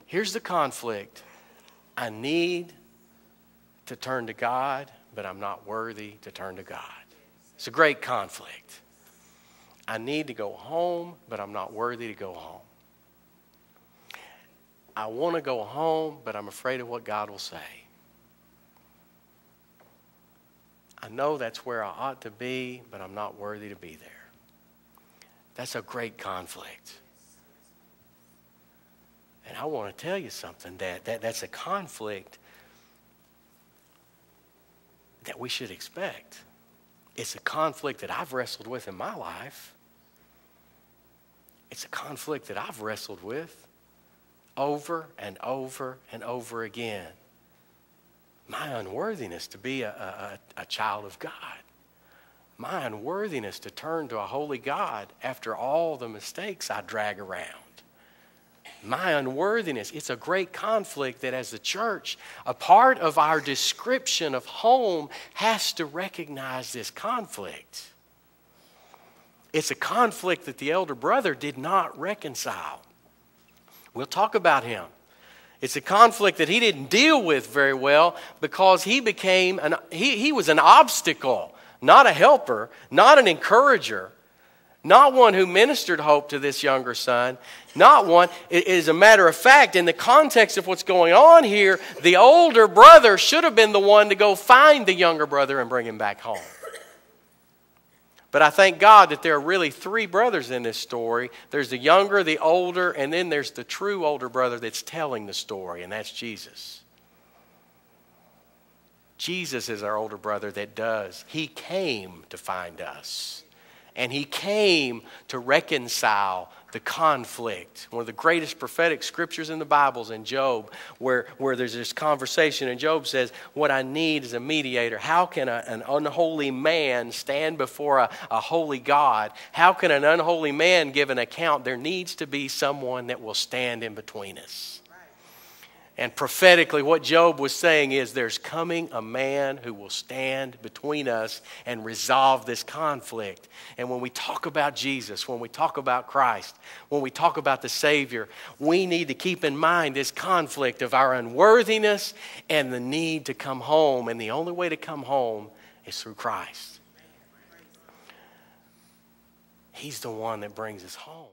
Here's the conflict. I need to turn to God, but I'm not worthy to turn to God. It's a great conflict. I need to go home, but I'm not worthy to go home. I want to go home, but I'm afraid of what God will say. I know that's where I ought to be, but I'm not worthy to be there. That's a great conflict. And I want to tell you something, that's a conflict that we should expect. It's a conflict that I've wrestled with in my life. It's a conflict that I've wrestled with over and over and over again. My unworthiness to be a child of God. My unworthiness to turn to a holy God after all the mistakes I drag around. My unworthiness. It's a great conflict that as the church, a part of our description of home has to recognize this conflict. It's a conflict that the elder brother did not reconcile. We'll talk about him. It's a conflict that he didn't deal with very well because he was an obstacle, not a helper, not an encourager, not one who ministered hope to this younger son, not one. As a matter of fact, in the context of what's going on here, the older brother should have been the one to go find the younger brother and bring him back home. But I thank God that there are really three brothers in this story. There's the younger, the older, and then there's the true older brother that's telling the story, and that's Jesus. Jesus is our older brother that does. He came to find us. And he came to reconcile the conflict. One of the greatest prophetic scriptures in the Bible is in Job, where there's this conversation, and Job says, what I need is a mediator. How can an unholy man stand before a holy God? How can an unholy man give an account? There needs to be someone that will stand in between us. And prophetically, what Job was saying is there's coming a man who will stand between us and resolve this conflict. And when we talk about Jesus, when we talk about Christ, when we talk about the Savior, we need to keep in mind this conflict of our unworthiness and the need to come home. And the only way to come home is through Christ. He's the one that brings us home.